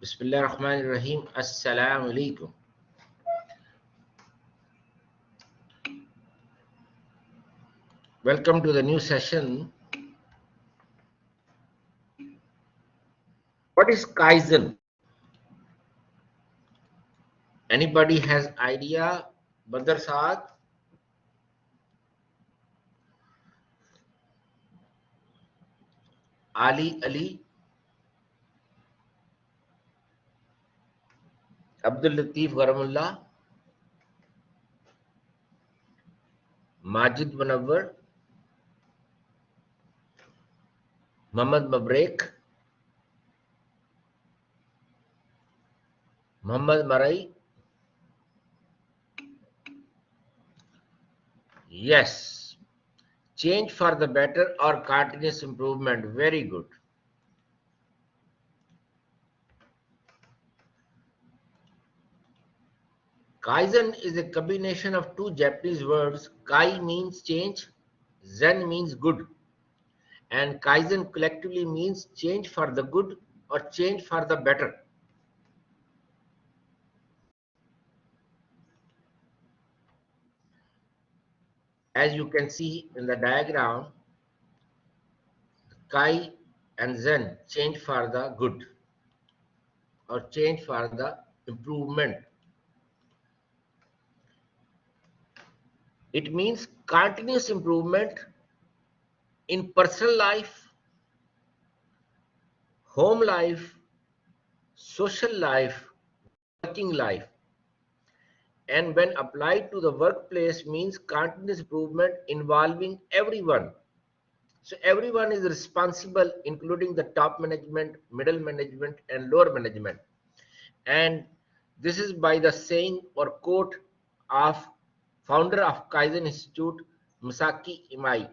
Bismillahirrahmanirrahim. Assalamu alaikum. Welcome to the new session. What is Kaizen? Anybody has idea? Badr Saad? Ali? Abdul Latif Garamullah? Majid Munawwar? Muhammad Mabrek? Muhammad Marai? Yes. Change for the better or continuous improvement. Very good. Kaizen is a combination of two Japanese words. Kai means change, Zen means good. And Kaizen collectively means change for the good or change for the better. As you can see in the diagram, Kai and Zen change for the good or change for the improvement. It means continuous improvement in personal life, home life, social life, working life. And when applied to the workplace means continuous improvement involving everyone. So everyone is responsible, including the top management, middle management, and lower management. And this is by the saying or quote of founder of Kaizen Institute, Masaki Imai.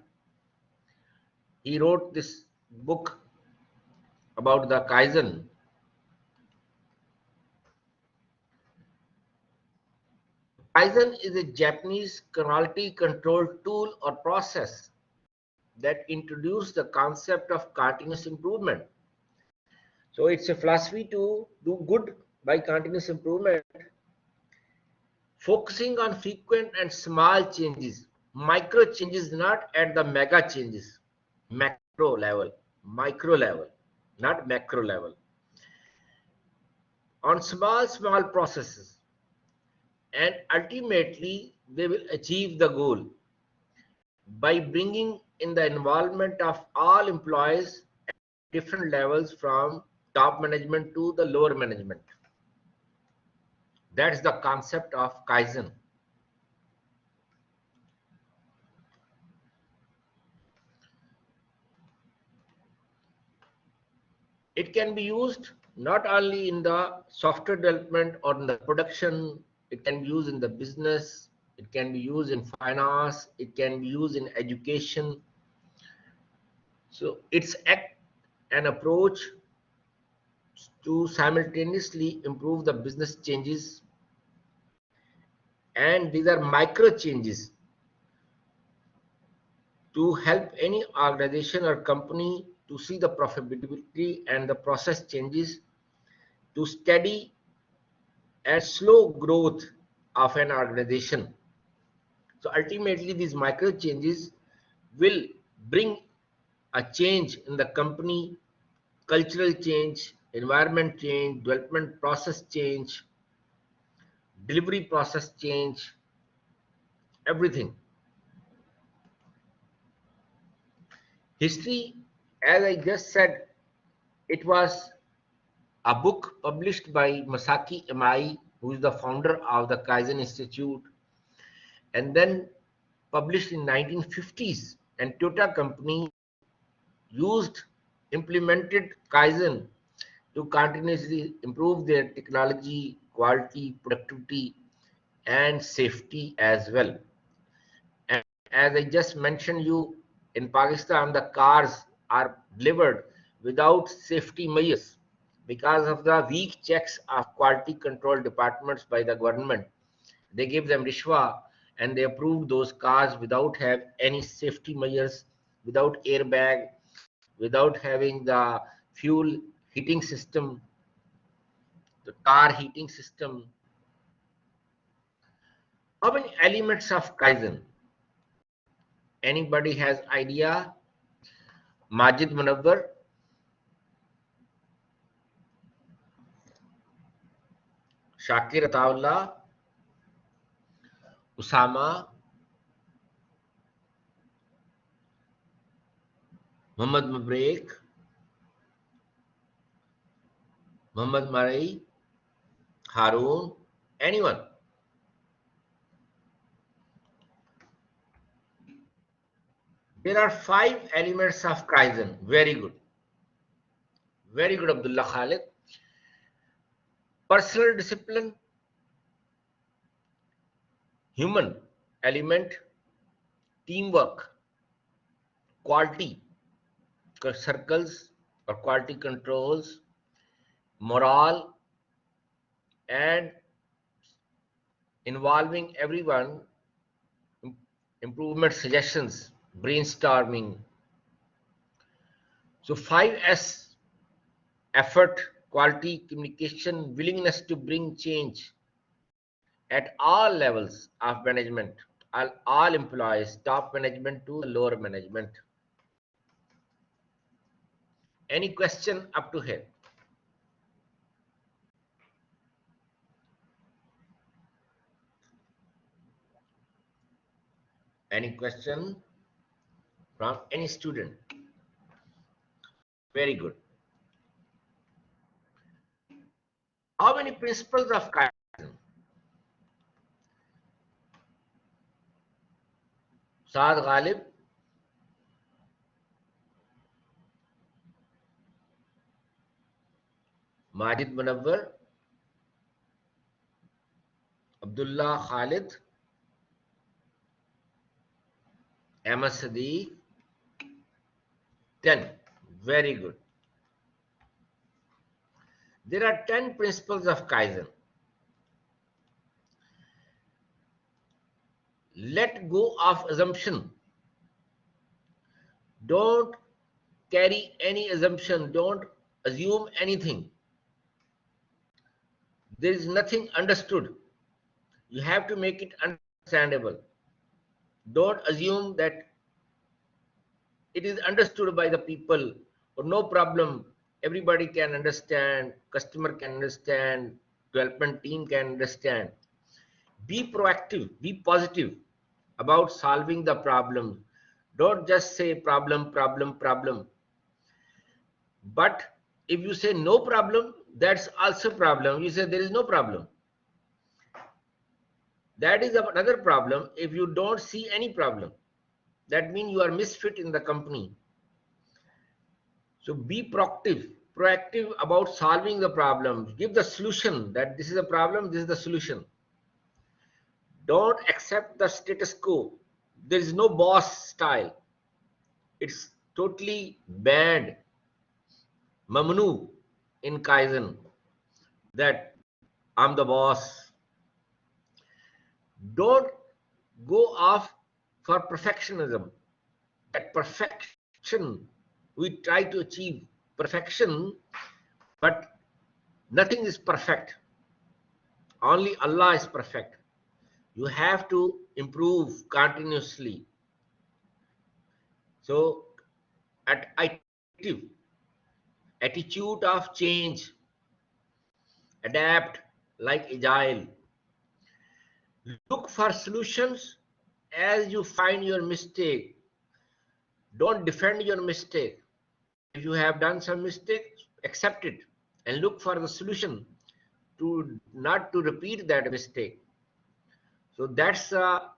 He wrote this book about the Kaizen. Kaizen is a Japanese quality control tool or process that introduced the concept of continuous improvement. So it's a philosophy to do good by continuous improvement, focusing on frequent and small changes, micro changes, not at the mega changes, macro level, micro level, not macro level, on small processes, and ultimately they will achieve the goal by bringing in the involvement of all employees at different levels from top management to the lower management. That's the concept of Kaizen. It can be used not only in the software development or in the production, it can be used in the business, it can be used in finance, it can be used in education. So it's an approach to simultaneously improve the business changes, and these are micro changes to help any organization or company to see the profitability and the process changes to steady and slow growth of an organization. So ultimately these micro changes will bring a change in the company, cultural change, environment change, development process change, delivery process change, everything. History, as I just said, it was a book published by Masaki Imai, who is the founder of the Kaizen Institute, and then published in 1950s. And Toyota company implemented Kaizen to continuously improve their technology, quality, productivity, and safety as well. And as I just mentioned you, in Pakistan, the cars are delivered without safety measures because of the weak checks of quality control departments by the government. They give them rishwa and they approve those cars without have any safety measures, without airbag, without having the fuel heating system. the car heating system. How many elements of Kaizen? Anybody has idea? Majid Munawwar, Shakir Ataullah, Usama, Muhammad Mabreek, Muhammad Marai, Harun, anyone? There are 5 elements of Kaizen. Very good. Very good, Abdullah Khalid. Personal discipline, human element, teamwork, quality circles or quality controls, morale, and involving everyone, improvement suggestions, brainstorming. So 5S: effort, quality, communication, willingness to bring change at all levels of management, all employees, top management to lower management. Any question up to here? Any question from any student? Very good. How many principles of Kaizen? Saad Ghalib, Majid Munawwar, Abdullah Khalid, Ahmad Sadiq, 10. Very good. There are 10 principles of Kaizen. Let go of assumption. Don't carry any assumption. Don't assume anything. There is nothing understood. You have to make it understandable. Don't assume that it is understood by the people or no problem. Everybody can understand, customer can understand, development team can understand. Be proactive, be positive about solving the problem. Don't just say problem, problem, problem. But if you say no problem, that's also problem. You say there is no problem. That is another problem. If you don't see any problem, that means you are misfit in the company. So be proactive about solving the problem. Give the solution that this is a problem, this is the solution. Don't accept the status quo. There is no boss style. It's totally banned, mamnu in Kaizen, that I'm the boss. Don't go off for perfectionism. That perfection, we try to achieve perfection, but nothing is perfect. Only Allah is perfect. You have to improve continuously. So, attitude of change, adapt like agile. Look for solutions as you find your mistake. Don't defend your mistake. If you have done some mistake, accept it and look for the solution to not to repeat that mistake. So that's the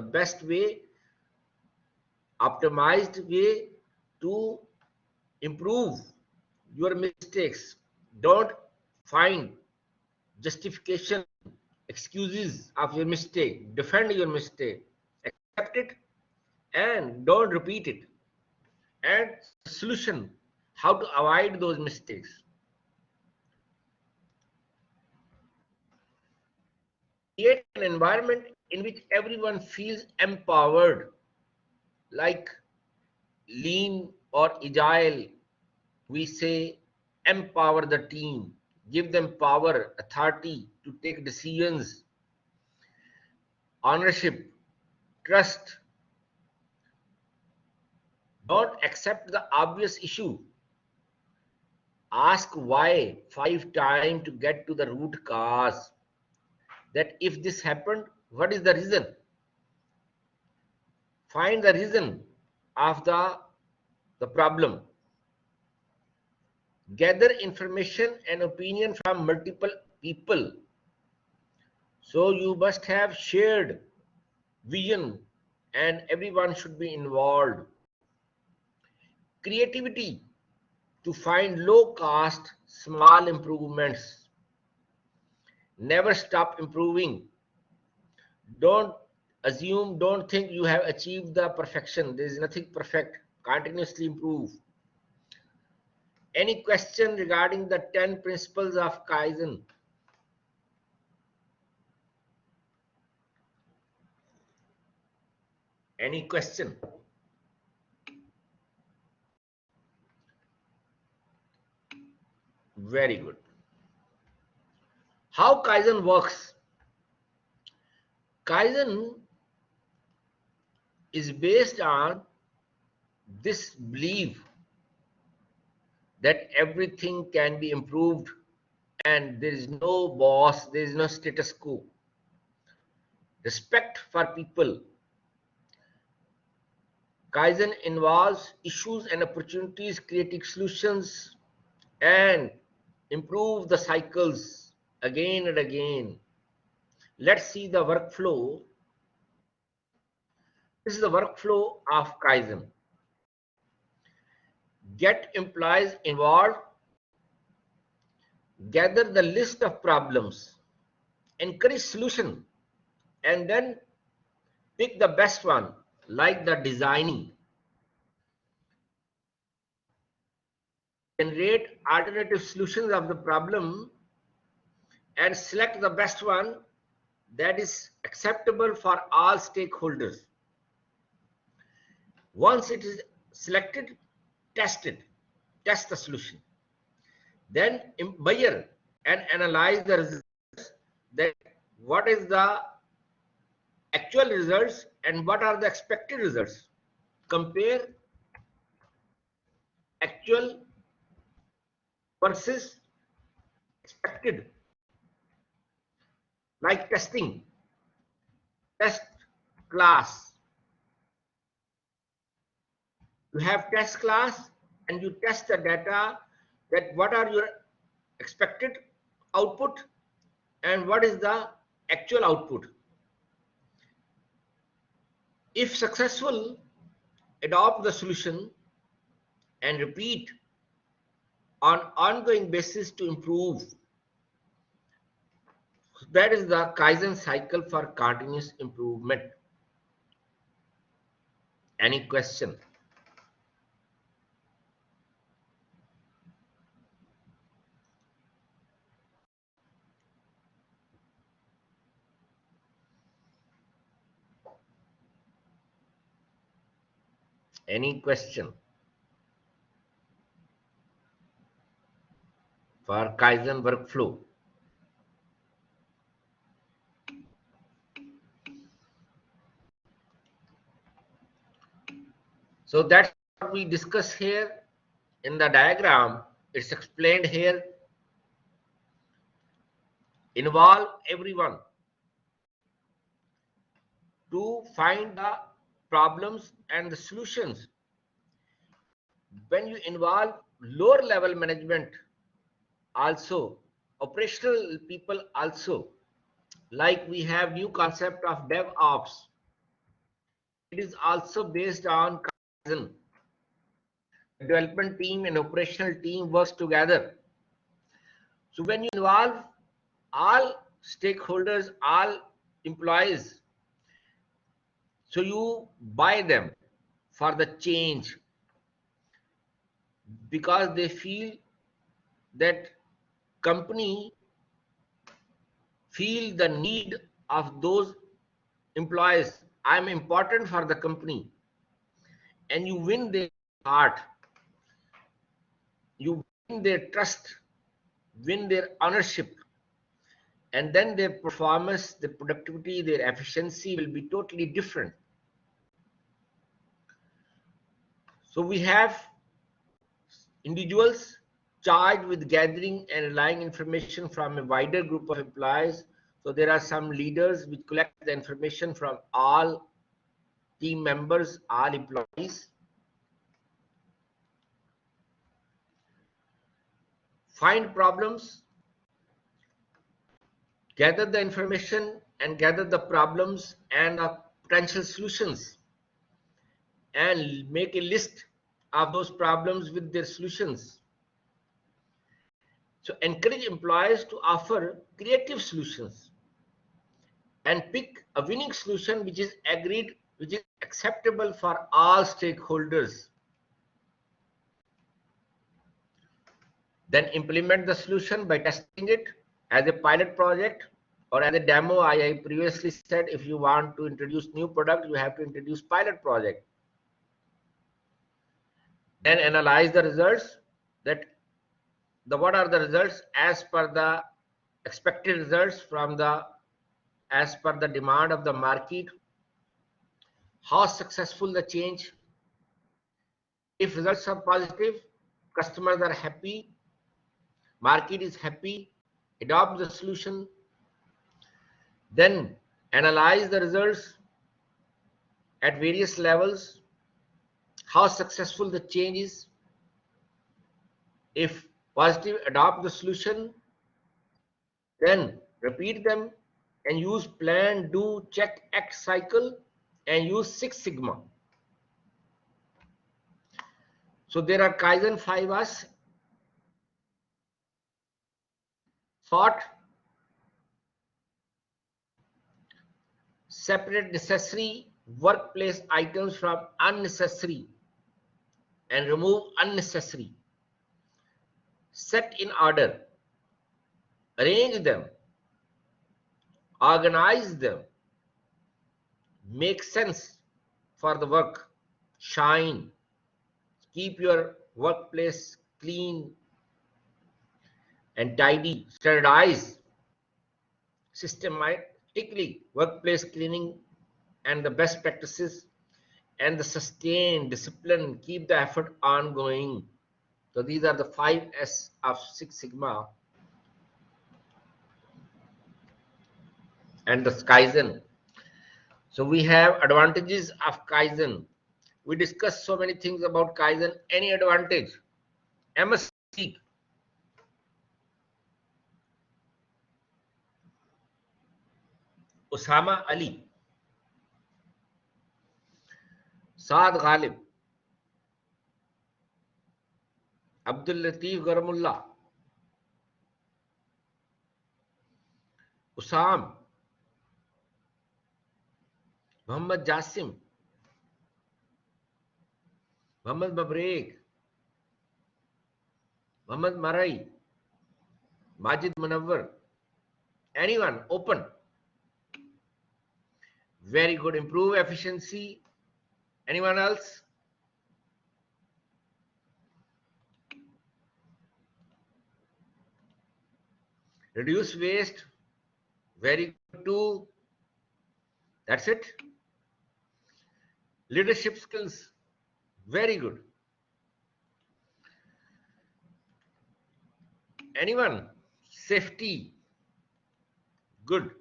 best way, optimized way to improve your mistakes. Don't find justification, excuses of your mistake. Defend your mistake. Accept it and don't repeat it. And solution, how to avoid those mistakes. Create an environment in which everyone feels empowered, like lean or agile. We say empower the team. give them power, authority to take decisions, ownership, trust. Don't accept the obvious issue. Ask why 5 times to get to the root cause. That if this happened, what is the reason? Find the reason of the problem. Gather information and opinion from multiple people. So you must have shared vision and everyone should be involved. Creativity to find low cost, small improvements. Never stop improving. Don't assume, don't think you have achieved the perfection. There is nothing perfect. Continuously improve. Any question regarding the 10 principles of Kaizen? Any question? Very good. How Kaizen works? Kaizen is based on this belief that everything can be improved and there is no boss, there is no status quo. Respect for people. Kaizen involves issues and opportunities, creating solutions, and improve the cycles again and again. Let's see the workflow. This is the workflow of Kaizen. Get employees involved, gather the list of problems, encourage solution, and then pick the best one, like the designing. Generate alternative solutions of the problem and select the best one that is acceptable for all stakeholders. Once it is selected, test it, test the solution. Then measure and analyze the results, that what is the actual results and what are the expected results. Compare actual versus expected. Like testing, test class. You have test class and you test the data, that what are your expected output and what is the actual output. If successful, adopt the solution and repeat on ongoing basis to improve. That is the Kaizen cycle for continuous improvement. Any question? Any question for Kaizen workflow? So that's what we discuss here in the diagram. It's explained here. Involve everyone to find the problems and the solutions. When you involve lower level management also, operational people also, like we have new concept of DevOps. It is also based on Kaizen. The development team and operational team works together. So when you involve all stakeholders, all employees, so you buy them for the change because they feel that company feel the need of those employees. I'm important for the company, and you win their heart, you win their trust, win their ownership, and then their performance, their productivity, their efficiency will be totally different. So we have individuals charged with gathering and relying information from a wider group of employees. So there are some leaders which collect the information from all team members, all employees. Find problems, gather the information and gather the problems and potential solutions, and make a list of those problems with their solutions. So encourage employees to offer creative solutions and pick a winning solution which is agreed, which is acceptable for all stakeholders. Then implement the solution by testing it as a pilot project or as a demo. I previously said if you want to introduce new product, you have to introduce pilot project. Then analyze the results, that what are the results as per the expected results from the as per the demand of the market, how successful the change. If results are positive, customers are happy, market is happy, adopt the solution. Then analyze the results at various levels, how successful the change is. If positive, adopt the solution, then repeat them and use plan, do, check, act cycle, and use Six Sigma. So there are Kaizen 5Rs: sort, separate necessary workplace items from unnecessary and remove unnecessary, set in order, arrange them, organize them, make sense for the work, shine, keep your workplace clean and tidy, standardize systematically workplace cleaning and the best practices, and the sustain discipline, keep the effort ongoing. So these are the 5S of Six Sigma and the Kaizen. So we have advantages of Kaizen. We discussed so many things about Kaizen. Any advantage? MS Seek. Usama Ali, Saad Ghalib, Abdul Latif Garamullah, Usam, Muhammad Jasim, Muhammad Mabreek, Muhammad Marai, Majid Munawwar. Anyone? Open. Very good. Improve efficiency. Anyone else? Reduce waste. Very good too. That's it. Leadership skills. Very good. Anyone? Safety. Good.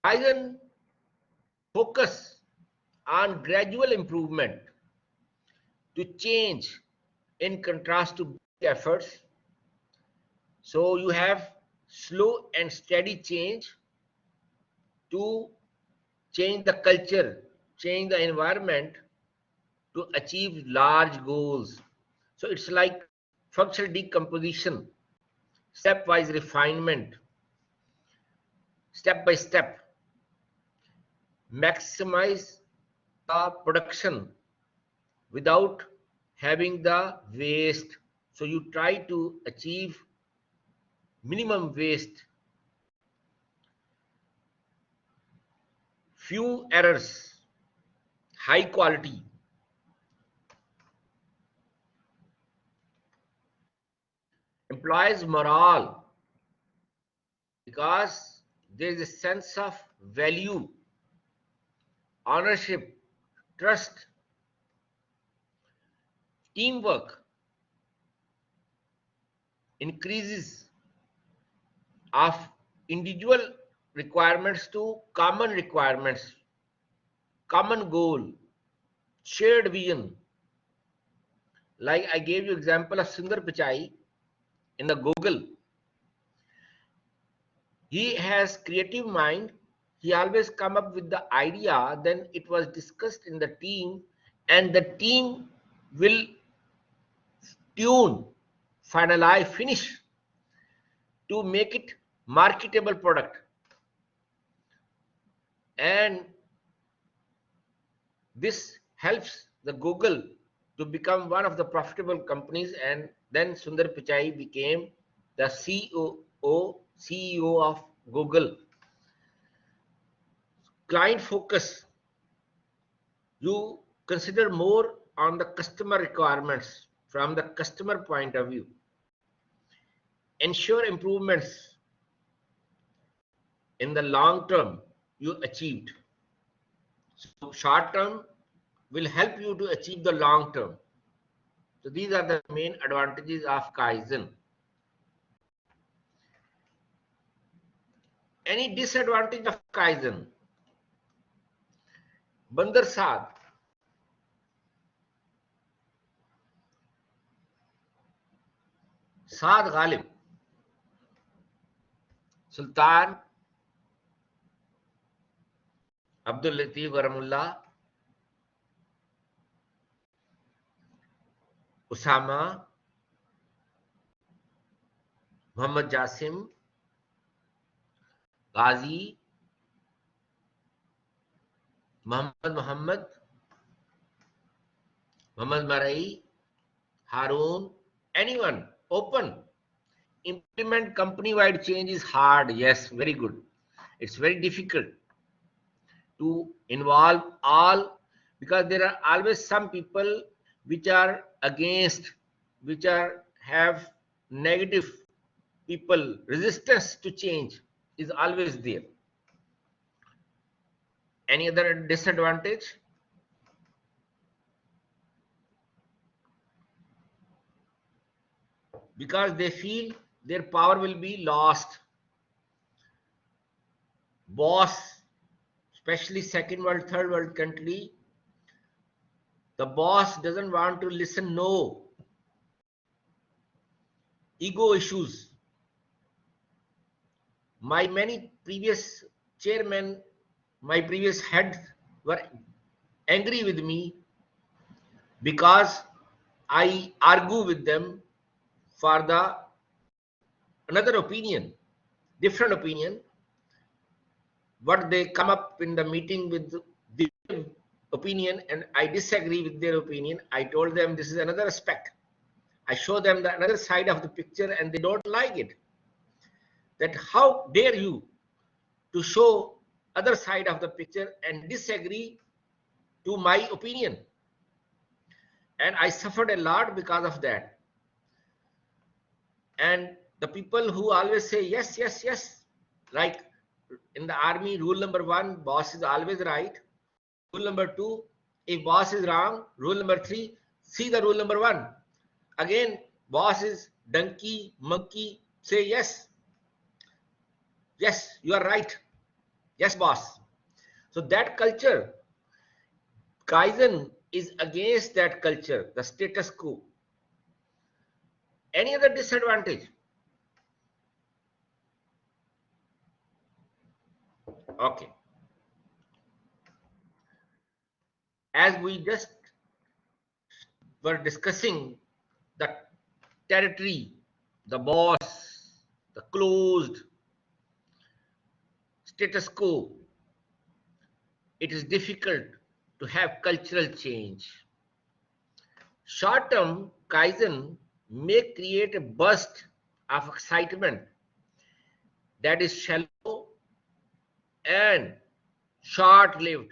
Kaizen focus on gradual improvement to change in contrast to big efforts. So you have slow and steady change to change the culture, change the environment to achieve large goals. So it's like functional decomposition, stepwise refinement, step by step, maximize the production without having the waste. So you try to achieve minimum waste, few errors, high quality. employees' morale, because there is a sense of value, ownership, trust, teamwork, increases of individual requirements to common requirements, common goal, shared vision. Like I gave you example of Sundar Pichai in the Google. He has creative mind. He always come up with the idea, then it was discussed in the team, and the team will tune, finalize, finish to make it marketable product. And this helps the Google to become one of the profitable companies, and then Sundar Pichai became the CEO of Google. Client focus, you consider more on the customer requirements from the customer point of view. Ensure improvements in the long term you achieved. So short term will help you to achieve the long term. So these are the main advantages of Kaizen. Any disadvantage of Kaizen? Bandar Saad. Saad Ghalib. Sultan Abdul Latif Garamullah. Usama. Muhammad Jasim. Ghazi. Muhammad Marai, Harun, anyone, open. Implement company-wide change is hard. Yes, very good. It's very difficult to involve all, because there are always some people which are against, which are have negative people. Resistance to change is always there. Any other disadvantage? Because they feel their power will be lost. Boss, especially second world, third world country, the boss doesn't want to listen. No. Ego issues. My many previous chairmen, my previous heads were angry with me because I argue with them for the another opinion, different opinion. What they come up in the meeting with the opinion, and I disagree with their opinion. I told them this is another aspect. I show them the another side of the picture, and they don't like it. That how dare you to show other side of the picture and disagree to my opinion. And I suffered a lot because of that. And the people who always say yes, yes, yes, like in the army, rule number 1, boss is always right. Rule number 2, if boss is wrong. Rule number 3, see the rule number 1. Again, boss is donkey, monkey, say yes. Yes, you are right. Yes, boss. So that culture, Kaizen is against that culture, the status quo. Any other disadvantage? Okay. As we just were discussing the territory, the boss, the closed status quo, it is difficult to have cultural change. Short-term Kaizen may create a burst of excitement that is shallow and short-lived,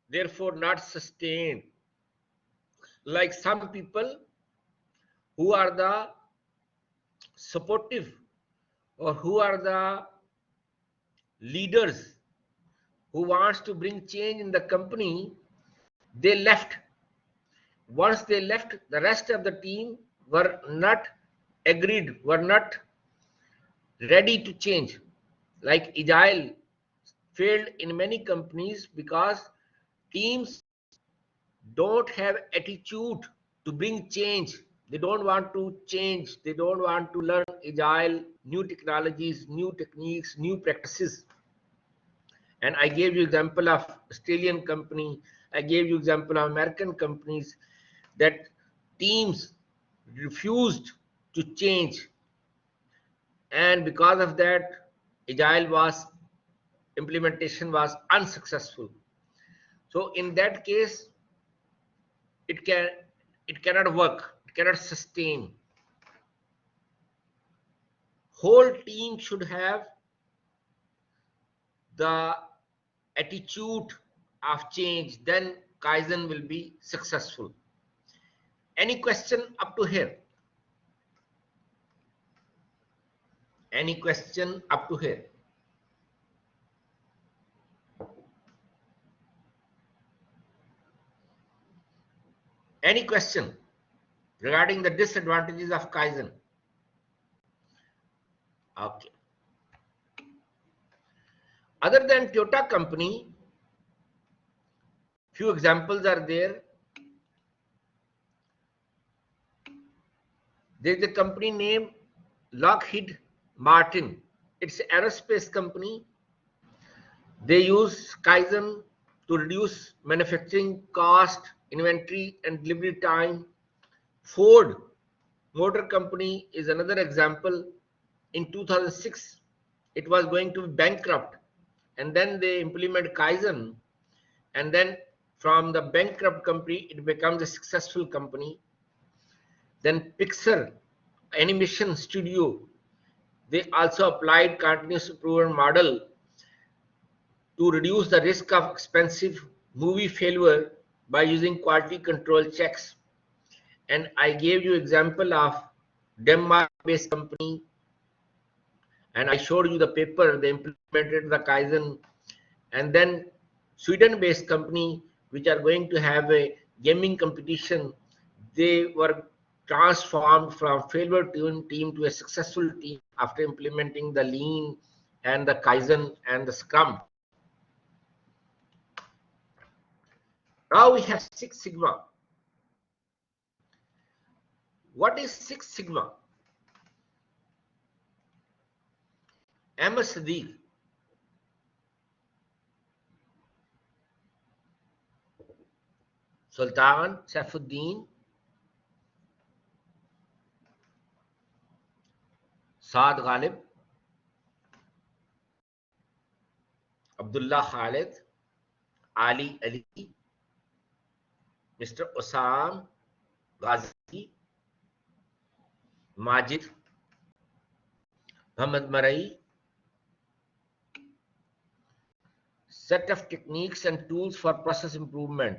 therefore not sustained. Like some people who are the supportive, or who are the leaders who wants to bring change in the company, they left. Once they left, the rest of the team were not agreed, were not ready to change. Like Agile failed in many companies because teams don't have attitude to bring change. They don't want to change. They don't want to learn Agile, new technologies, new techniques, new practices. And I gave you example of Australian company. I gave you example of American companies that teams refused to change, and because of that, Agile was implementation was unsuccessful. So in that case, it can it cannot work. It cannot sustain. Whole team should have the attitude of change. Then Kaizen will be successful. Any question up to here? Any question up to here? Any question regarding the disadvantages of Kaizen? Okay. Other than Toyota company, few examples are there. There is a company named Lockheed Martin. It's an aerospace company. They use Kaizen to reduce manufacturing cost, inventory, and delivery time. Ford Motor Company is another example. In 2006, it was going to be bankrupt, and then they implement Kaizen, and then from the bankrupt company, it becomes a successful company. Then Pixar Animation Studio, they also applied continuous improvement model to reduce the risk of expensive movie failure by using quality control checks. And I gave you example of Denmark-based company, and I showed you the paper. They implemented the Kaizen. And then Sweden-based company, which are going to have a gaming competition, they were transformed from failure team to a successful team after implementing the Lean and the Kaizen and the Scrum. Now we have Six Sigma. What is Six Sigma? Ahmed Sadiq. Sultan Saifuddin, Saad Ghalib, Abdullah Khalid, Ali Ali, Mr. Osam Ghazi, Majid, Muhammad Marai. Set of techniques and tools for process improvement.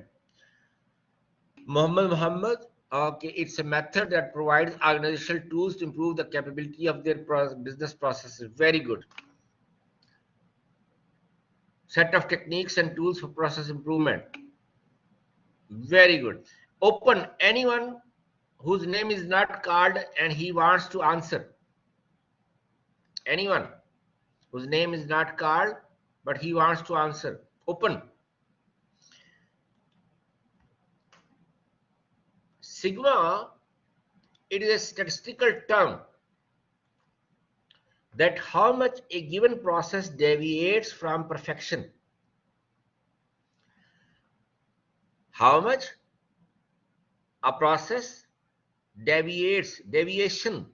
Muhammad, okay, it's a method that provides organizational tools to improve the capability of their business processes. Very good. Set of techniques and tools for process improvement. Very good. Open. Anyone whose name is not called and he wants to answer. Anyone whose name is not called but he wants to answer. Open. Sigma, it is a statistical term that how much a given process deviates from perfection. How much a process deviation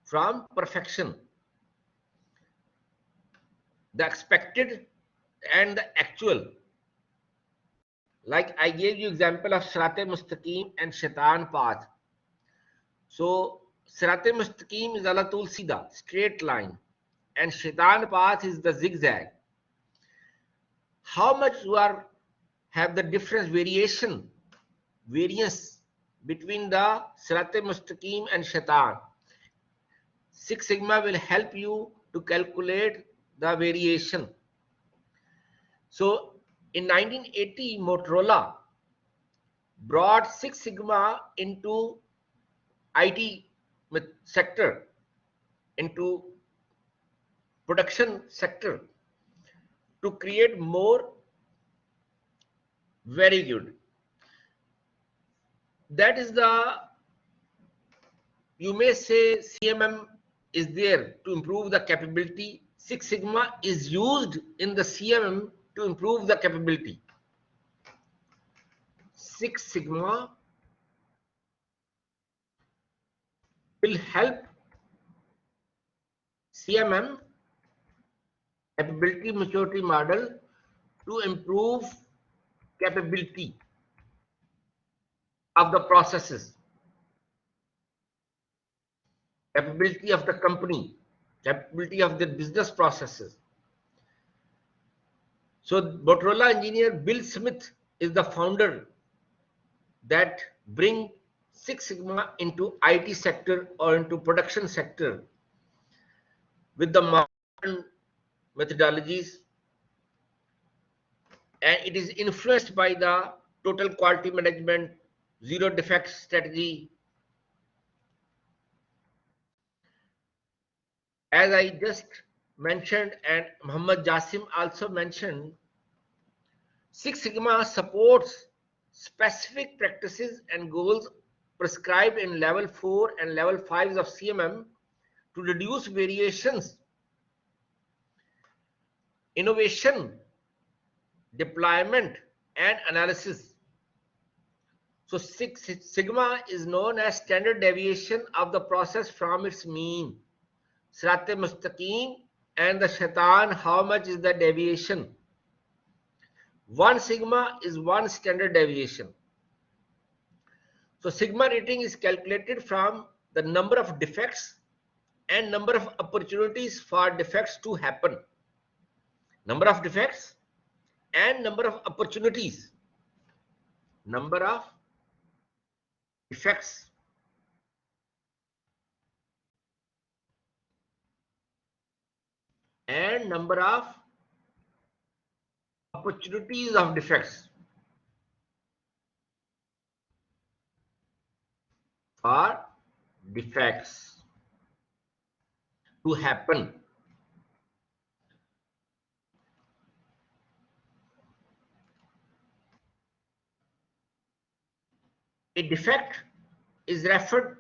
from perfection. The expected and the actual. Like I gave you example of Sirat-e-Mustaqim and Shaitan path. So Sirat-e-Mustaqim is ala tul sida, straight line, and Shaitan path is the zigzag. How much you have the difference variance between the Sirat-e-Mustaqim and Shaitan. Six Sigma will help you to calculate the variation. So in 1980, Motorola brought Six Sigma into IT sector, into production sector, to create more. Very good. That is the, you may say, CMM is there to improve the capability. Six Sigma is used in the CMM to improve the capability. Six Sigma will help CMM, capability maturity model, to improve capability of the processes, capability of the company, capability of the business processes. So Motorola engineer Bill Smith is the founder that bring Six Sigma into IT sector or into production sector with the modern methodologies, and it is influenced by the total quality management, zero defect strategy. As I just mentioned, and Muhammad Jasim also mentioned, Six Sigma supports specific practices and goals prescribed in level 4 and level 5 of CMM to reduce variations, innovation, deployment, and analysis. So Six Sigma is known as standard deviation of the process from its mean. Sirat Mustaqim and the Shaitan, how much is the deviation? 1 sigma is 1 standard deviation. So sigma rating is calculated from the number of defects and number of opportunities for defects to happen. Number of defects and number of opportunities. Number of defects and number of opportunities of defects for defects to happen. A defect is referred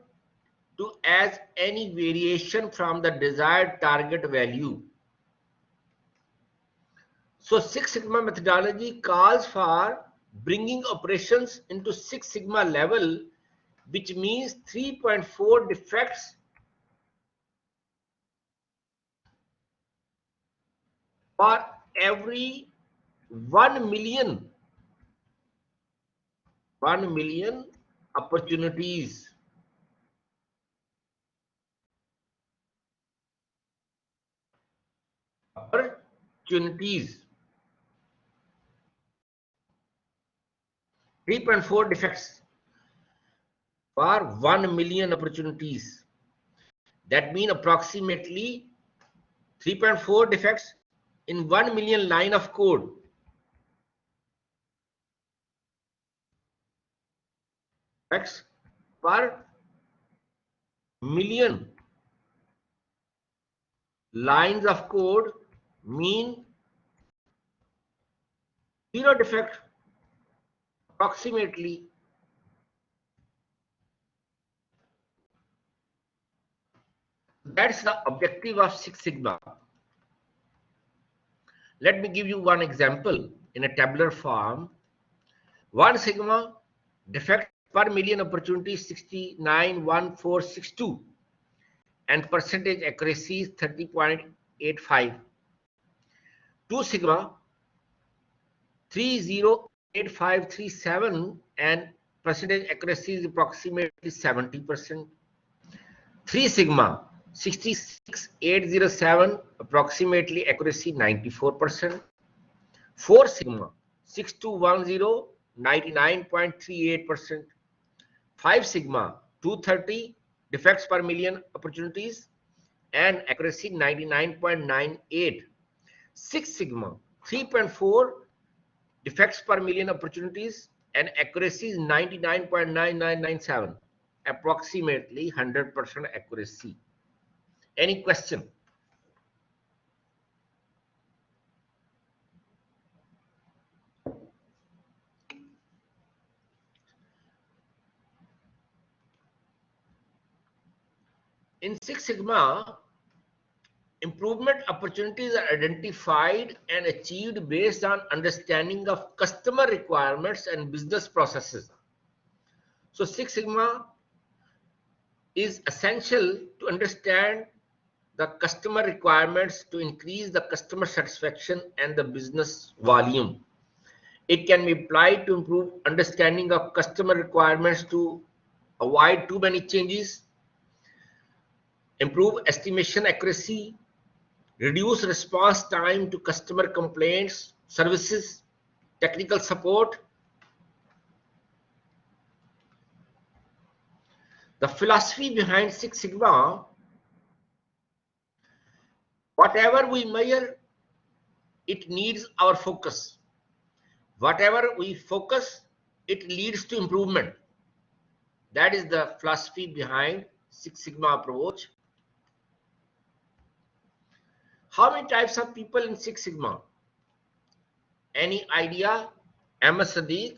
to as any variation from the desired target value. So Six Sigma methodology calls for bringing operations into Six Sigma level, which means 3.4 defects for every 1 million opportunities. Opportunities. 3.4 defects for 1 million opportunities. That means approximately 3.4 defects in 1 million line of code. Defects per million lines of code mean zero defect approximately. That's the objective of Six Sigma. Let me give you one example in a tabular form. 1 sigma defect per million opportunity 691462 and percentage accuracy is 30.85. 2 sigma 308537 and percentage accuracy is approximately 70%. 3 sigma 66807 approximately accuracy 94%. 4 sigma 6210 99.38%. 5 sigma 230 defects per million opportunities and accuracy 99.98. Six Sigma 3.4 defects per million opportunities and accuracy is 99.9997, approximately 100% accuracy. Any question? In Six Sigma, improvement opportunities are identified and achieved based on understanding of customer requirements and business processes. So Six Sigma is essential to understand the customer requirements to increase the customer satisfaction and the business volume. It can be applied to improve understanding of customer requirements to avoid too many changes, improve estimation accuracy, reduce response time to customer complaints, services, technical support. The philosophy behind Six Sigma: whatever we measure, it needs our focus. Whatever we focus, it leads to improvement. That is the philosophy behind Six Sigma approach. How many types of people in Six Sigma? Any idea? Ahmed Sadiq,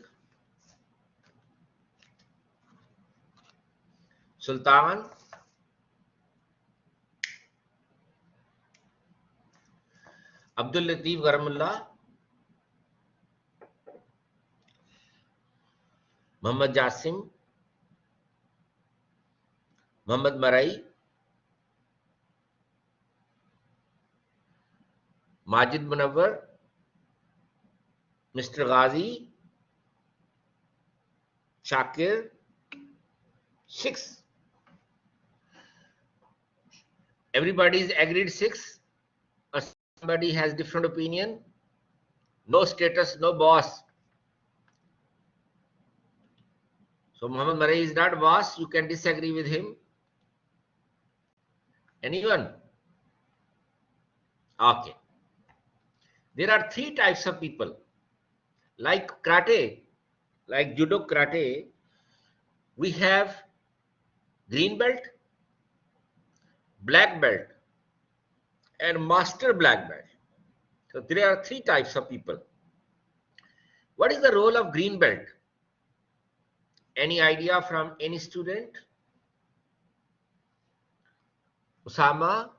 Sultan, Abdul Latif Garamullah, Muhammad Jasim, Muhammad Marai, Majid Munawwar, Mr. Ghazi, Shakir. 6. Everybody is agreed 6, or somebody has different opinion? No status, no boss. So Muhammad Marai is not boss, you can disagree with him. Anyone? Okay. There are 3 types of people. Like karate, like judo karate, we have green belt, black belt, and master black belt. So there are 3 types of people. What is the role of green belt? Any idea from any student? Usama?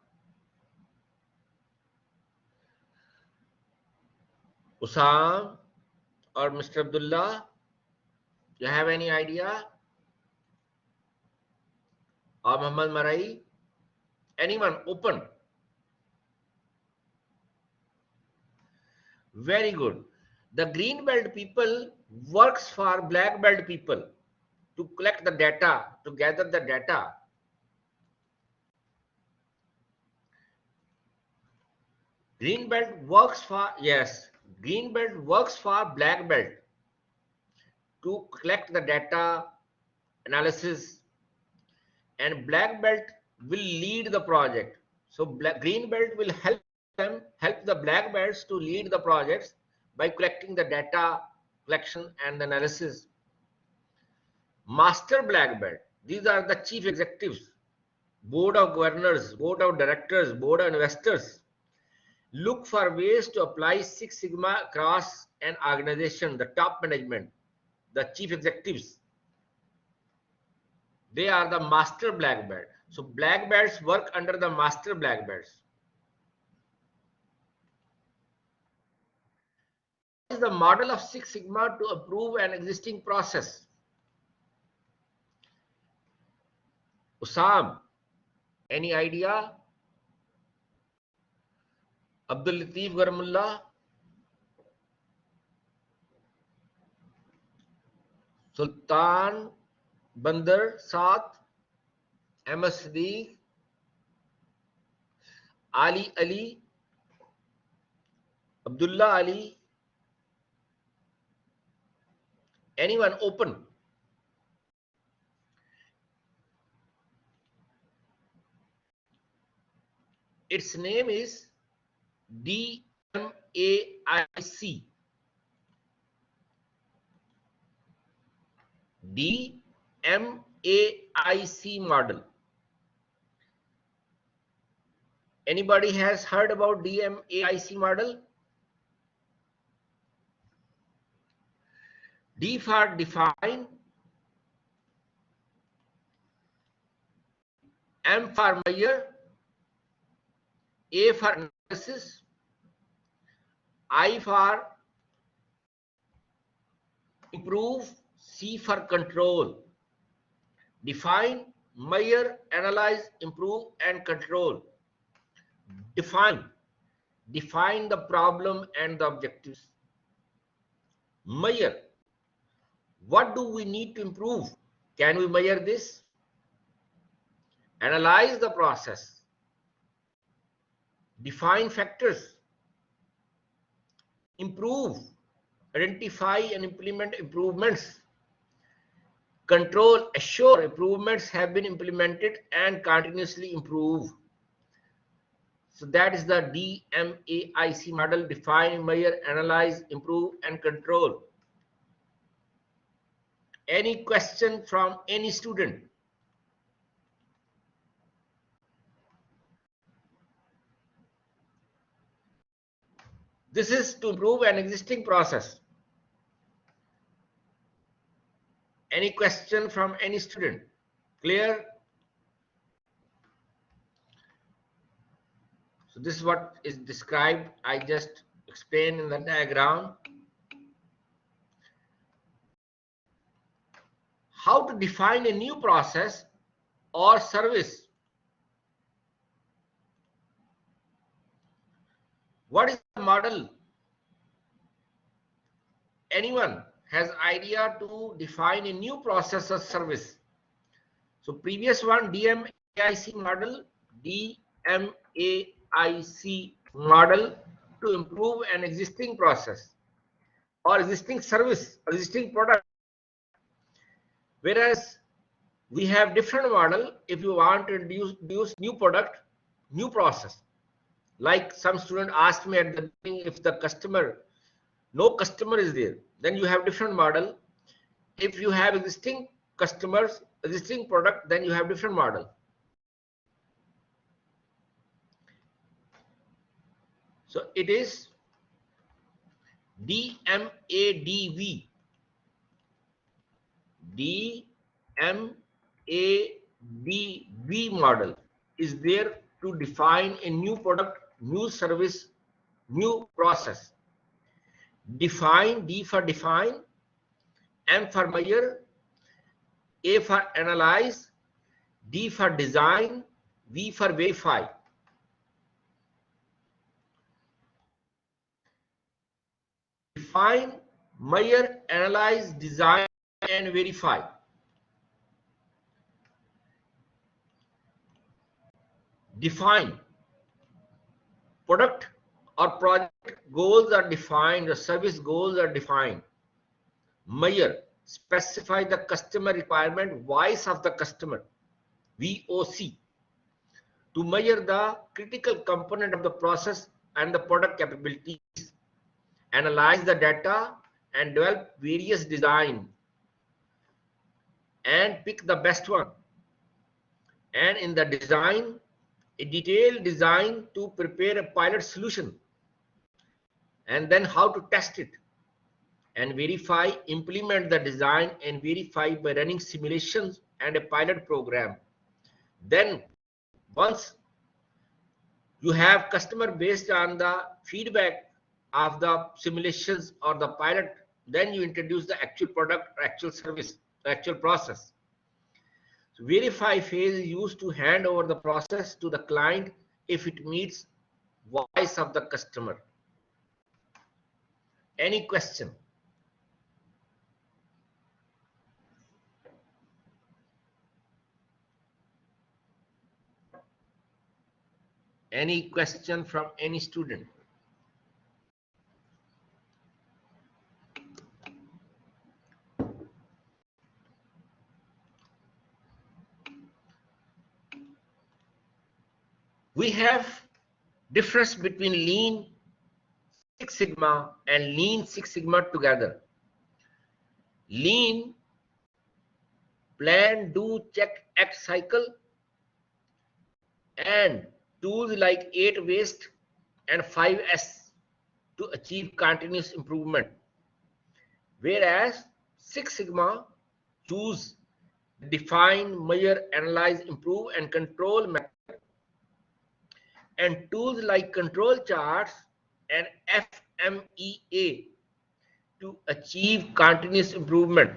Usam or Mr. Abdullah? Do you have any idea? Or Muhammad Marai? Anyone? Open. Very good. The green belt people works for black belt people to collect the data, to gather the data. Green belt works for, yes, green belt works for black belt to collect the data, analysis, and black belt will lead the project. So green belt will help the black belts to lead the projects by collecting the data collection and analysis. Master black belt, these are the chief executives, board of governors, board of directors, board of investors. Look for ways to apply Six Sigma across an organization, the top management, the chief executives. They are the master black belt. So black belts work under the master black belts. What is the model of Six Sigma to improve an existing process? Usam, any idea? Abdul Latif Garamullah, Sultan Bandar Saath, Ahmed Sadiq, Ali Ali, Abdullah Ali. Anyone? Open. its name is DMAIC. DMAIC model. Anybody has heard about DMAIC model? D for define, M for measure, A for analysis, I for improve, C for control. Define, measure, analyze, improve, and control. Define. Define the problem and the objectives. Measure. What do we need to improve? Can we measure this? Analyze the process. Define factors. Improve. Identify and implement improvements. Control, assure improvements have been implemented and continuously improve. So that is the DMAIC model: define, measure, analyze, improve, and control. Any question from any student? This is to improve an existing process. Any question from any student? Clear? So this is what is described. I just explained in the diagram. How to define a new process or service. What is the model? Anyone has idea to define a new process or service? So previous one, DMAIC model, DMAIC model to improve an existing process or existing service, existing product. Whereas we have different model if you want to introduce new product, new process. Like some student asked me at the beginning, if the no customer is there, then you have different model. If you have existing customers, existing product, then you have different model. So it is DMADV. DMADV model is there to define a new product, new service, new process. Define, D for define, M for measure, A for analyze, D for design, V for verify. Define, measure, analyze, design, and verify. Define. Product or project goals are defined, the service goals are defined. Measure. Specify the customer requirement, voice of the customer, VOC, to measure the critical component of the process and the product capabilities. Analyze the data and develop various design and pick the best one. And in the design, a detailed design to prepare a pilot solution, and then how to test it and verify, implement the design and verify by running simulations and a pilot program. Then once you have customer based on the feedback of the simulations or the pilot, then you introduce the actual product or actual service, the actual process. So verify phase is used to hand over the process to the client if it meets voice of the customer. Any question? Any question from any student? We have Difference between Lean Six Sigma and Lean Six Sigma together. Lean, plan, do, check, act cycle, and tools like 8 waste and 5S to achieve continuous improvement. Whereas Six Sigma choose define, measure, analyze, improve, and control method, and tools like control charts and FMEA to achieve continuous improvement.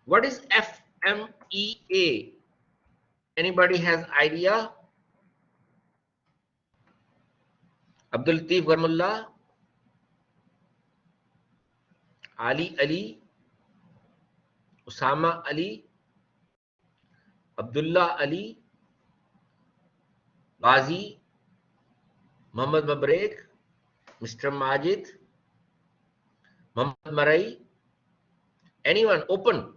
What is FMEA? Anybody has idea? Abdul Latif Garmullah, Ali Ali, Usama Ali, Abdullah Ali, Ghazi, Muhammad Mabrek, Mr. Majid, Muhammad Marai. Anyone? Open.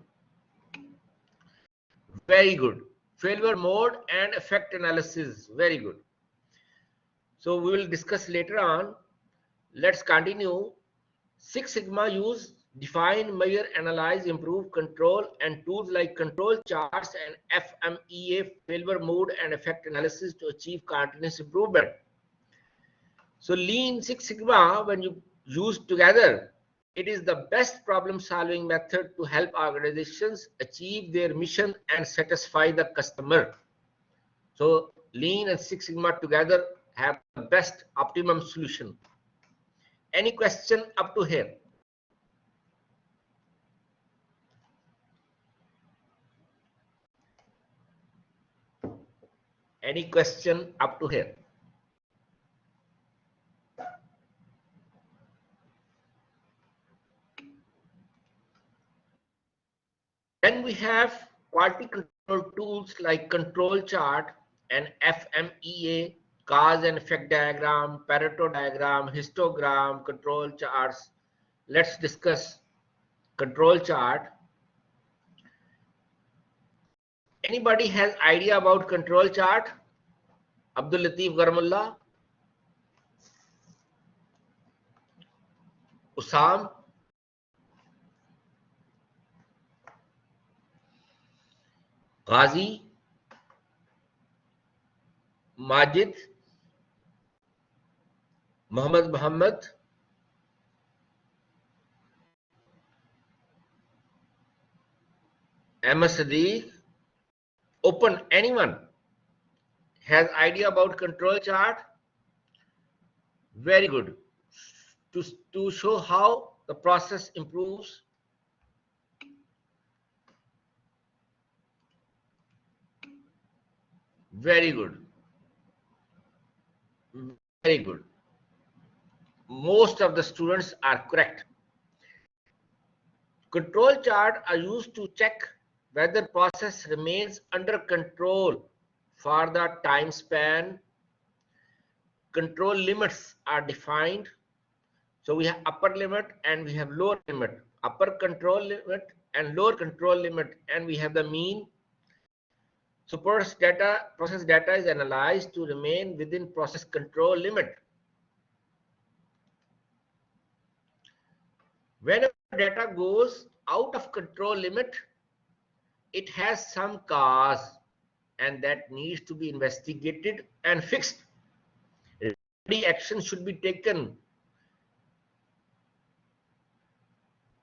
Very good. Failure mode and effect analysis. Very good. So we will discuss later on. Let's continue. Six Sigma use define, measure, analyze, improve, control, and tools like control charts and FMEA failure mode and effect analysis to achieve continuous improvement. So Lean Six Sigma, when you use together, it is the best problem solving method to help organizations achieve their mission and satisfy the customer. So Lean and Six Sigma together have the best optimum solution. Any question up to here? Any question up to here? Then we have quality control tools like control chart and FMEA, cause and effect diagram, Pareto diagram, histogram, control charts. Let's discuss control chart. Anybody has idea about control chart? Abdul Latif Garmullah, Usam, Ghazi, Majid, Muhammad, Ahmad Sadiq. Open. Anyone has idea about control chart? Very good. To show how the process improves. Very good. Very good. Most of the students are correct. Control chart are used to check whether process remains under control for the time span. Control limits are defined. So we have upper limit and we have lower limit, upper control limit and lower control limit, and we have the mean. So process data is analyzed to remain within process control limit. Whenever data goes out of control limit, it has some cause and that needs to be investigated and fixed. Remedy action should be taken.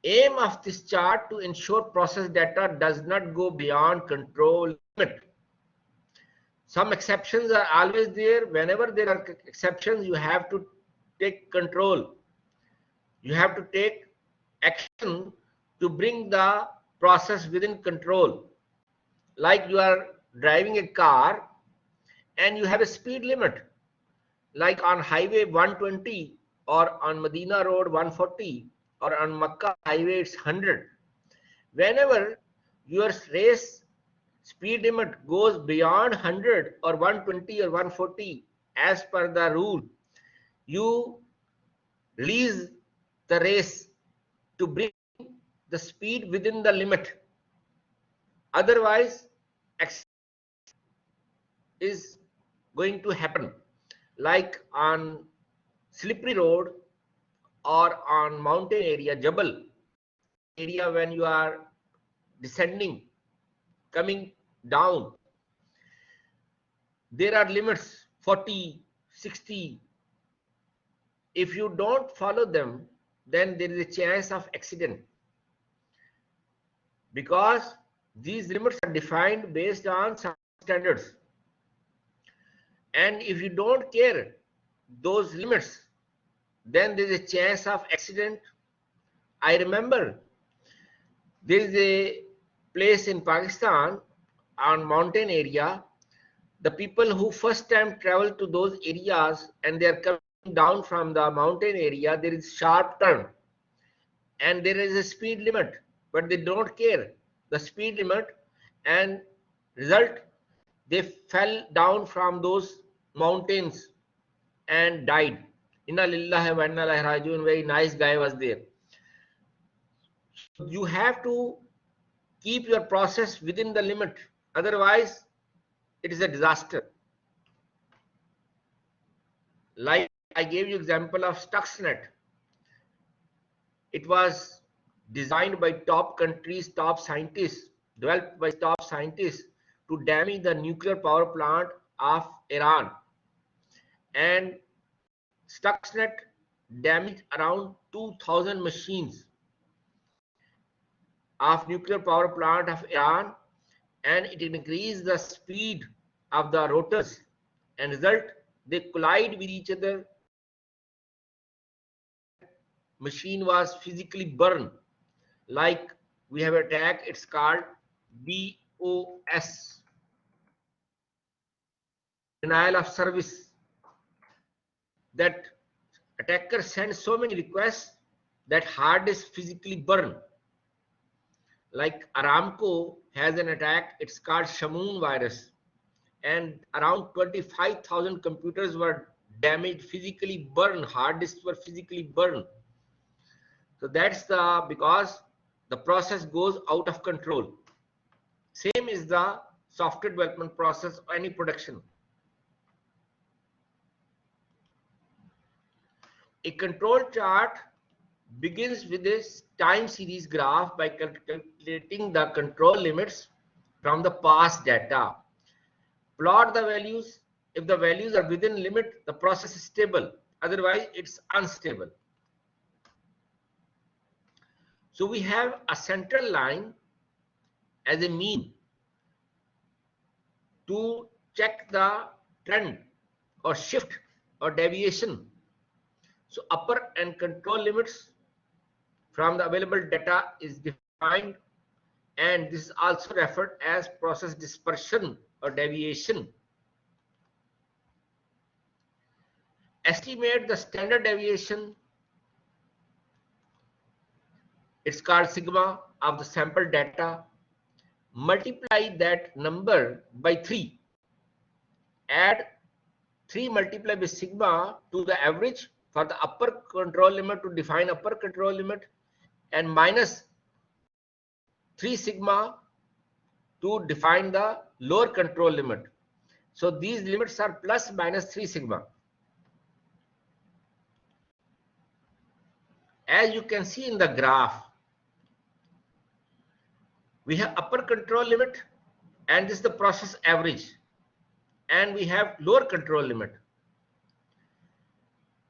Aim of this chart to ensure process data does not go beyond control limit. Some exceptions are always there. Whenever there are exceptions, you have to take control. You have to take action to bring the process within control. Like you are driving a car and you have a speed limit, like on highway 120 or on Medina Road 140 or on Makkah highway it's 100. Whenever your race speed limit goes beyond 100 or 120 or 140 as per the rule, you release the race to bring the speed within the limit. Otherwise, is going to happen, like on slippery road or on mountain area, jabal area, when you are descending, coming down, there are limits 40, 60. If you don't follow them, then there is a chance of accident, because these limits are defined based on some standards. And if you don't care those limits, then there is a chance of accident. I remember there is a place in Pakistan on mountain area. The people who first time travel to those areas and they are coming down from the mountain area, there is sharp turn and there is a speed limit, but they don't care the speed limit, and result, they fell down from those mountains and died. Inna lillahi wa inna ilaihi rajiun. Very nice guy was there. So you have to keep your process within the limit, otherwise it is a disaster. Like I gave you example of Stuxnet. It was designed by top countries, top scientists, developed by top scientists to damage the nuclear power plant of Iran. And Stuxnet damaged around 2,000 machines of nuclear power plant of Iran, and it increased the speed of the rotors, and result, they collide with each other, and machine was physically burned. Like we have attack, it's called DOS, denial of service. That attacker sends so many requests that hard disk physically burn. Like Aramco has an attack, it's called Shamoon virus, and around 25,000 computers were damaged, physically burned, hard disks were physically burned. So that's the because the process goes out of control. Same is the software development process or any production. A control chart begins with a time series graph by calculating the control limits from the past data. Plot the values. If the values are within limit, the process is stable. Otherwise, it's unstable. So we have a central line as a mean to check the trend or shift or deviation. So upper and control limits from the available data is defined, and this is also referred as process dispersion or deviation. Estimate the standard deviation. It's called sigma of the sample data. Multiply that number by 3. Add 3 multiplied by sigma to the average for the upper control limit to define upper control limit, and minus 3 sigma to define the lower control limit. So these limits are plus minus 3 sigma. As you can see in the graph, we have upper control limit, and this is the process average, and we have lower control limit.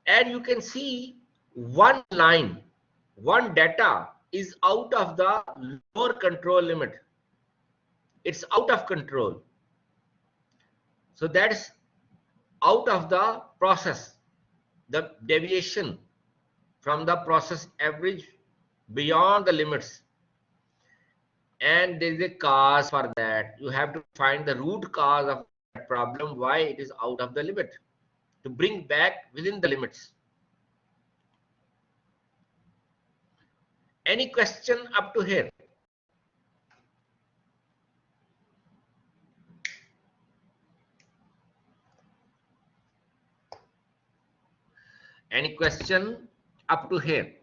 And you can see one line, one data is out of the lower control limit. It's out of control. So that's out of the process, the deviation from the process average beyond the limits. And there is a cause for that. You have to find the root cause of that problem, why it is out of the limit, to bring back within the limits. Any question up to here? Any question up to here?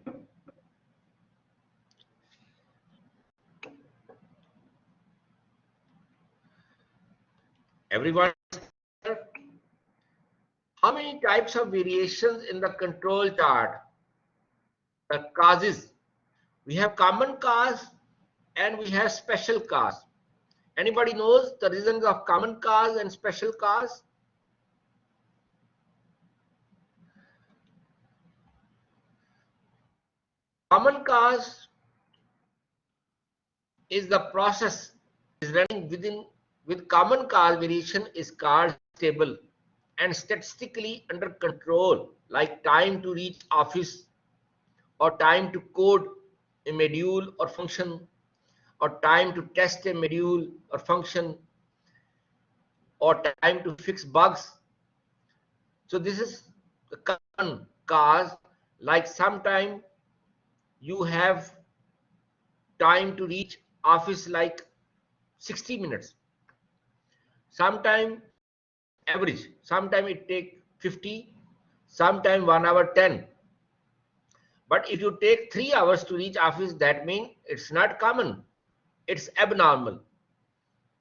Everyone How many types of variations in the control chart? The causes. We have common cause and we have special cause. Anybody knows the reasons of common cause and special cause? Common cause is the process is running with common cause variation is called stable and statistically under control, like time to reach office or time to code a module or function or time to test a module or function or time to fix bugs. So this is the common cause, like sometime you have time to reach office like 60 minutes. Sometime average, sometime it take 50, sometime 1 hour 10. But if you take 3 hours to reach office, that means it's not common, it's abnormal.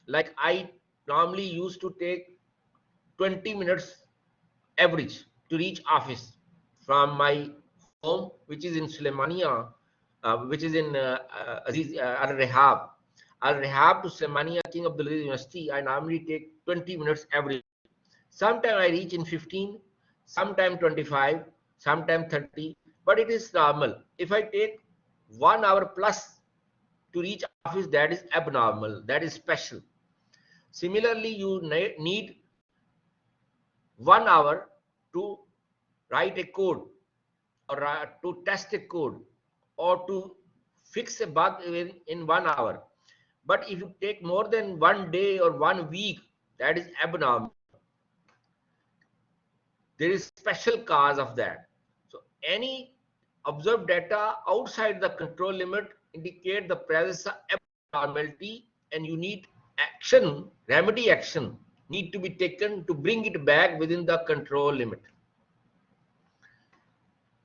Like I normally used to take 20 minutes average to reach office from my home, which is in Sulemania, which is in Aziz Al Rehab. Al Rehab to Sulemania King Abdulaziz University, I normally take 20 minutes average. Sometimes I reach in 15, sometime 25, sometime 30, but it is normal. If I take 1 hour plus to reach office, that is abnormal, that is special. Similarly, you need 1 hour to write a code or to test a code or to fix a bug in 1 hour. But if you take more than 1 day or 1 week, that is abnormal. There is special cause of that. So any observed data outside the control limit indicate the presence of abnormality, and you need action, remedy action need to be taken to bring it back within the control limit.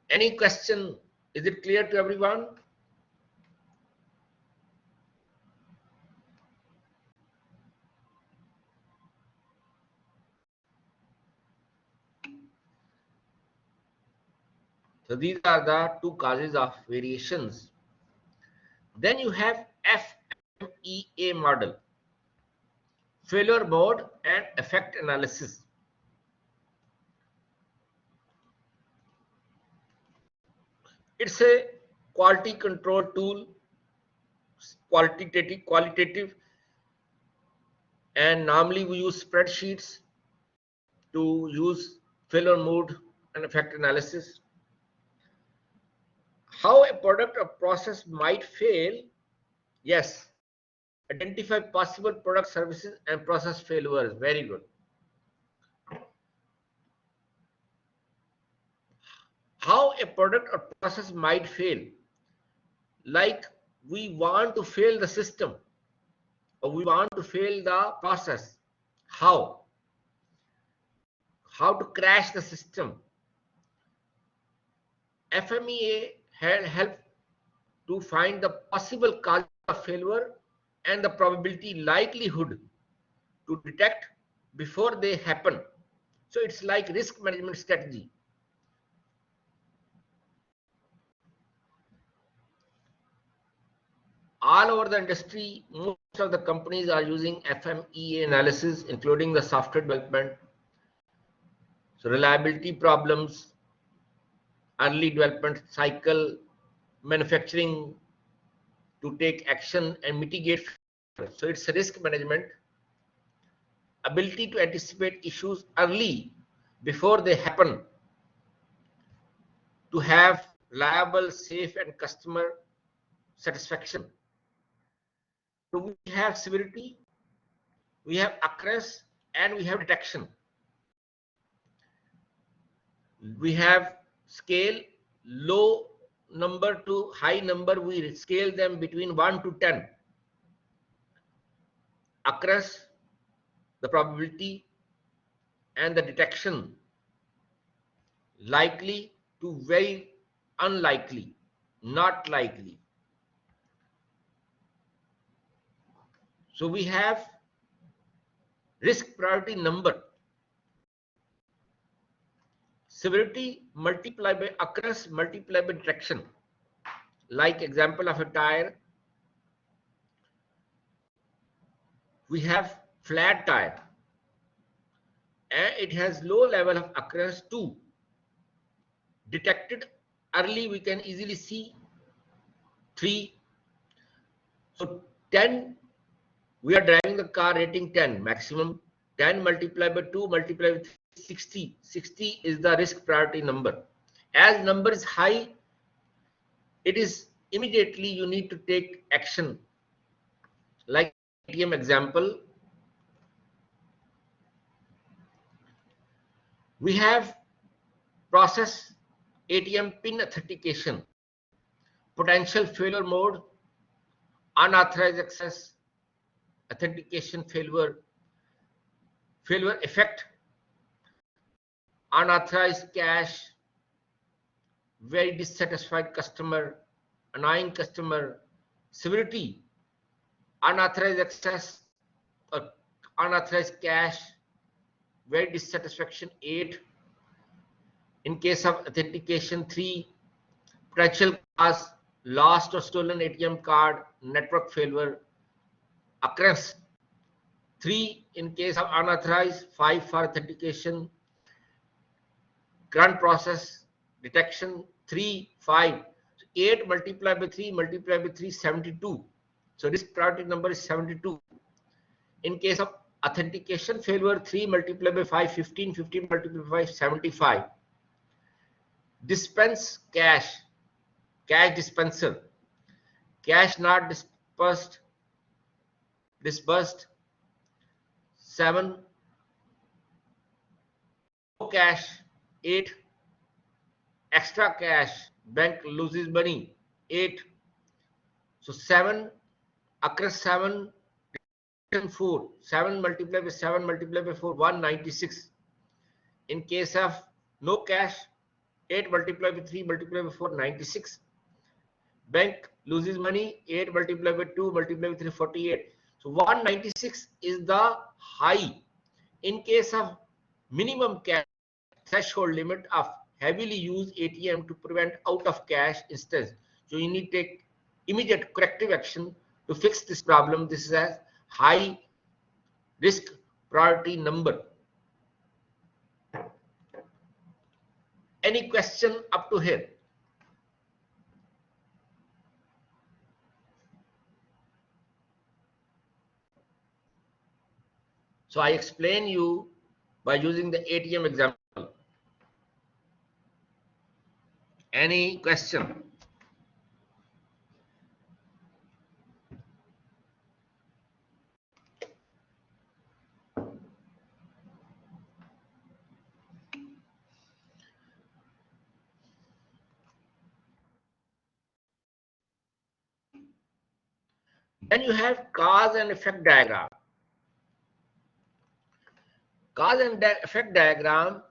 Any question? Is it clear to everyone? So these are the two causes of variations. Then you have FMEA model, failure mode and effect analysis. It's a quality control tool, qualitative, and normally we use spreadsheets to use failure mode and effect analysis. How a product or process might fail? Yes, identify possible product, services, and process failures. Very good. How a product or process might fail? Like we want to fail the system or we want to fail the process. How? How to crash the system? FMEA help to find the possible cause of failure and the probability likelihood to detect before they happen. So it's like risk management strategy. All over the industry, most of the companies are using FMEA analysis, including the software development, so reliability problems, early development cycle, manufacturing to take action and mitigate. So it's risk management, ability to anticipate issues early before they happen, to have reliable, safe, and customer satisfaction. So we have severity, we have occurrence, and we have detection. We have scale, low number to high number, we scale them between 1 to 10. Occurrence, the probability, and the detection, likely to very unlikely, not likely. So we have risk priority number. severity multiplied by occurrence multiplied by detection. Like example of a tire, we have flat tire and it has low level of occurrence too. Detected early, we can easily see 3. So 10, we are driving the car rating 10 maximum. 10 multiplied by 2 multiplied with 60. 60 is the risk priority number. As number is high, it is immediately you need to take action. Like ATM example, we have process ATM pin authentication, potential failure mode, unauthorized access, authentication failure, failure effect, unauthorized cache, very dissatisfied customer, annoying customer, severity, unauthorized access or unauthorized cache, very dissatisfaction 8. In case of authentication 3, potential cause lost or stolen ATM card, network failure, occurrence 3 in case of unauthorized, 5 for authentication, current process, detection 3, 5. So 8 multiplied by 3 multiplied by 3, 72. So this priority number is 72. In case of authentication failure, 3 multiplied by 5, 15, 15 multiplied by 5, 75. Dispense cash, cash dispenser, cash not disbursed 7, no cash 8, extra cash, bank loses money 8. So 7 occurs 7, 4, 7 multiplied by 7 multiplied by 4, 196. In case of no cash, 8 multiplied by 3 multiplied by 4, 96. Bank loses money, 8 multiplied by 2 multiplied by 3, 48. So 196 is the high. In case of minimum cash threshold limit of heavily used ATM to prevent out of cash instance. So you need to take immediate corrective action to fix this problem. This is a high risk priority number. Any question up to here? So I explain you by using the ATM example. Any question? Then you have cause and effect diagram. Cause and effect diagram,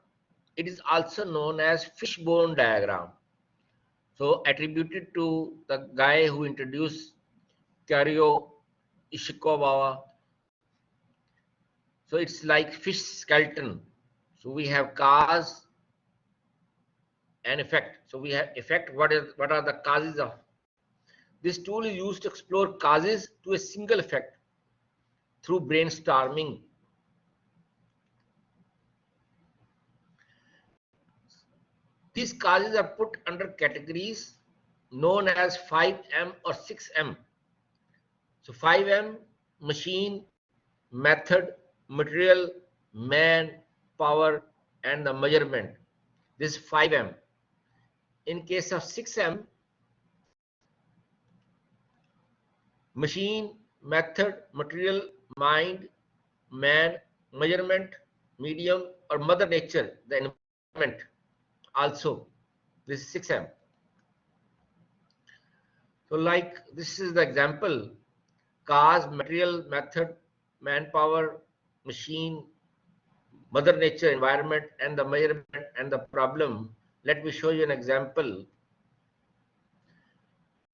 it is also known as fishbone diagram. So attributed to the guy who introduced Kario Ishikawa. So it's like fish skeleton. So we have cause and effect. So we have effect. What are the causes of? This tool is used to explore causes to a single effect through brainstorming. These causes are put under categories known as 5M or 6M. So 5M, machine, method, material, man, power, and the measurement. This is 5M. In case of 6M, machine, method, material, mind, man, measurement, medium, or mother nature, the environment also. This is 6M. So like this is the example: cause, material, method, manpower, machine, mother nature, environment, and the measurement and the problem. Let me show you an example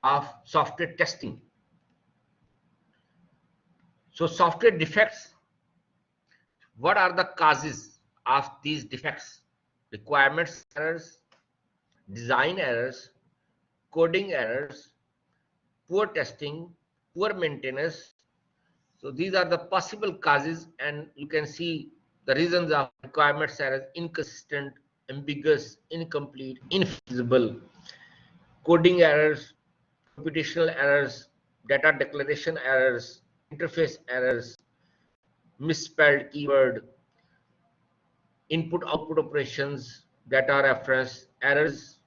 of software testing. So software defects, what are the causes of these defects? requirements errors, design errors, coding errors, poor testing, poor maintenance. So these are the possible causes, and you can see the reasons of requirements errors: inconsistent, ambiguous, incomplete, infeasible, coding errors, computational errors, data declaration errors, interface errors, misspelled keyword, input output operations, data reference errors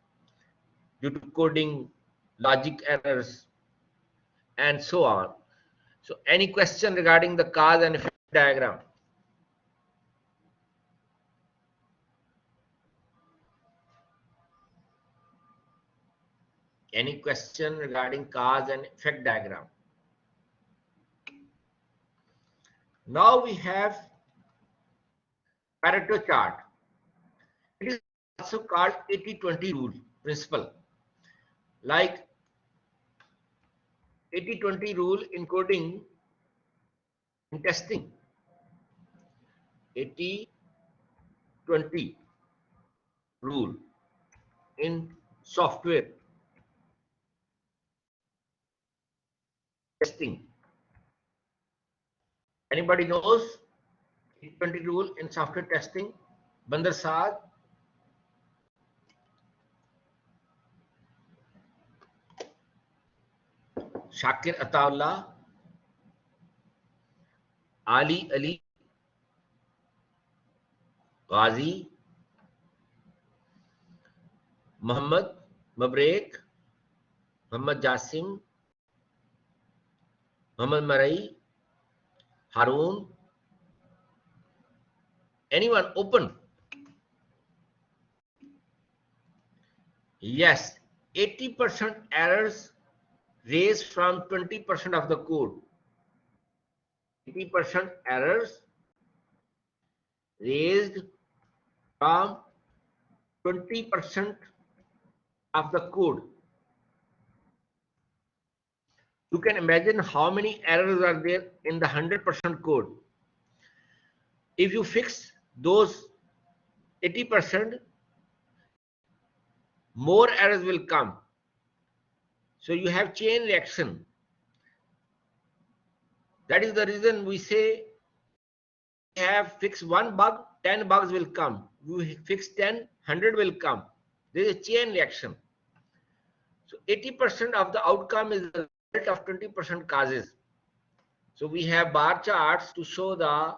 due to coding, logic errors, and so on. So any question regarding the cause and effect diagram? Any question regarding cause and effect diagram? Now we have Pareto chart. It is also called 80-20 rule principle. Like 80-20 rule in coding, in testing. 80-20 rule in software testing. Anybody knows 80-20 rule in software testing? Bandar Saad? Shakir Ataullah? Ali, Ghazi, Muhammad, Mabrek, Muhammad Jasim, Muhammad Marai, Harun. Anyone open? Yes, 80% errors raised from 20% of the code. 80% errors raised from 20% of the code. You can imagine how many errors are there in the 100% code. If you fix those 80%, more errors will come. So you have chain reaction. That is the reason we say we have fixed one bug, 10 bugs will come. We fix 10, 100 will come. There is a chain reaction. So 80% of the outcome is the result of 20% causes. So we have bar charts to show the,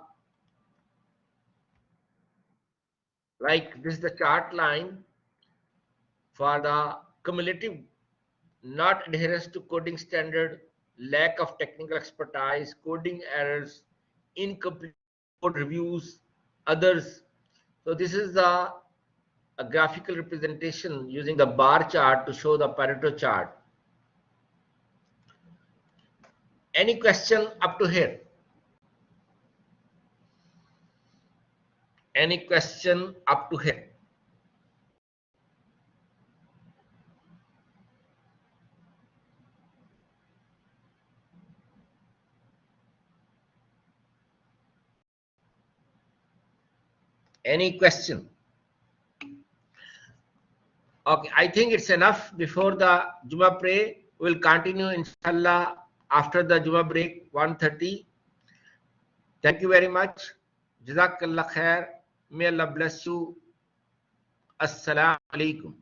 like this is the chart line for the cumulative not adherence to coding standard, lack of technical expertise, coding errors, incomplete code reviews, others. So this is a graphical representation using the bar chart to show the Pareto chart. Any question up to here? Any question up to here? Any question? Okay, I think it's enough before the Juma prayer. We'll continue inshallah after the Juma break 1:30. Thank you very much. Jazakallah khair. May Allah bless you. Assalamu alaikum.